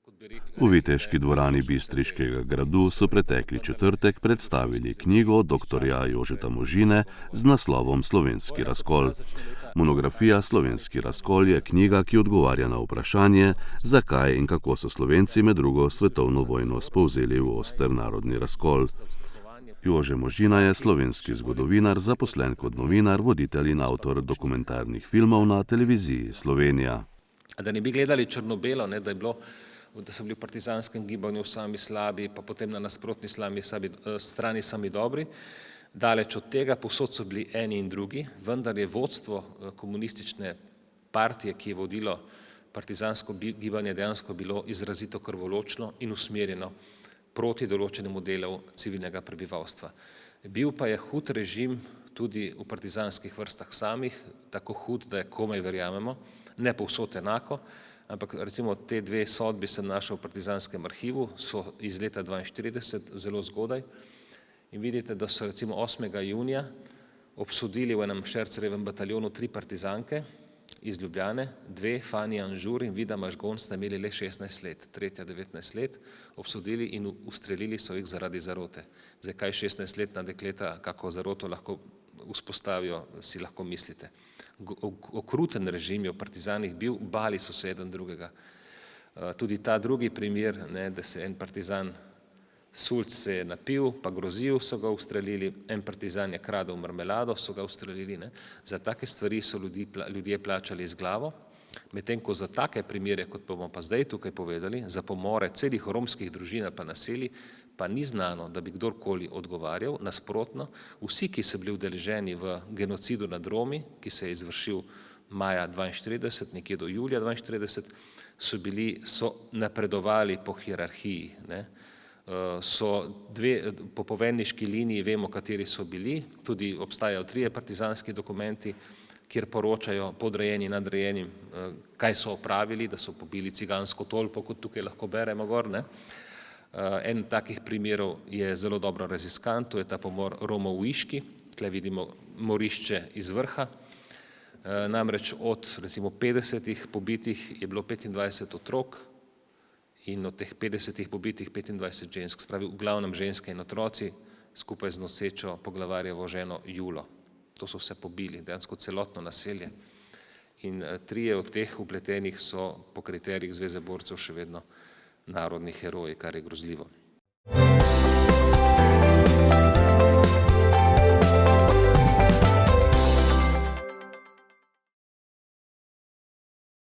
V Viteški dvorani Bistriškega gradu so pretekli četrtek predstavili knjigo dr. Jožeta Možine z naslovom Slovenski razkol. Monografija Slovenski razkol je knjiga, ki odgovarja na vprašanje, zakaj in kako so Slovenci med drugo svetovno vojno spolzeli v oster narodni razkol. Jože Možina je slovenski zgodovinar, zaposlen kot novinar, voditelj in avtor dokumentarnih filmov na televiziji Slovenija. Da ne bi gledali črno-belo, da so bili v partizanskem gibanju sami slabi, pa potem na nasprotni strani sami dobri. Daleč od tega, povsod so bili eni in drugi, vendar je vodstvo komunistične partije, ki je vodilo partizansko gibanje, dejansko bilo izrazito krvoločno in usmerjeno proti določenemu delu civilnega prebivalstva. Bil pa je hud režim tudi v partizanskih vrstah samih, tako hud, da je komaj verjamemo, ne povsod enako, ampak recimo te dve sodbi sem našel v partizanskem arhivu, so iz leta 1942, zelo zgodaj, in vidite, da so recimo 8. junija obsodili v enem Šercerjevem bataljonu 3 partizanke iz Ljubljane, 2, Fani Anžur in Vida Mažgon, sta imeli le 16 let, 3. 19 let, obsodili in ustrelili so jih zaradi zarote. Zdaj, kaj 16-letna dekleta, kako zaroto lahko vzpostavijo, si lahko mislite. Okruten režim je v partizanih bil, bali so se eden drugega. Tudi ta drugi primer, da se en partizan Sulc se je napil, pa grozil, so ga ustrelili, en partizan je kradel marmelado, so ga ustrelili. Za take stvari so ljudje plačali z glavo, medtem ko za take primere, kot bomo pa zdaj tukaj povedali, za pomore celih romskih družin pa naselij, pa ni znano, da bi kdorkoli odgovarjal. Nasprotno, vsi, ki so bili udeleženi v genocidu nad Romi, ki se je izvršil maja 1942, nekje do julija 1942, so napredovali po hierarhiji. Po poveljniški liniji vemo, kateri so bili, tudi obstajajo 3 partizanski dokumenti, kjer poročajo podrejeni nadrejenim, kaj so opravili, da so pobili cigansko tolpo, kot tukaj lahko beremo gor. En takih primerov je zelo dobro raziskan, to je ta pomor Romov v Iški, tukaj vidimo morišče iz vrha. Namreč od recimo 50 pobitih je bilo 25 otrok in od teh 50 pobitih 25 žensk, spravi v glavnem ženske in otroci, skupaj z nosečo poglavarjevo ženo Julo. To so vse pobili, dejansko celotno naselje. In 3 od teh vpletenih so po kriterijih Zveze borcev še vedno narodni heroji, kar je grozljivo.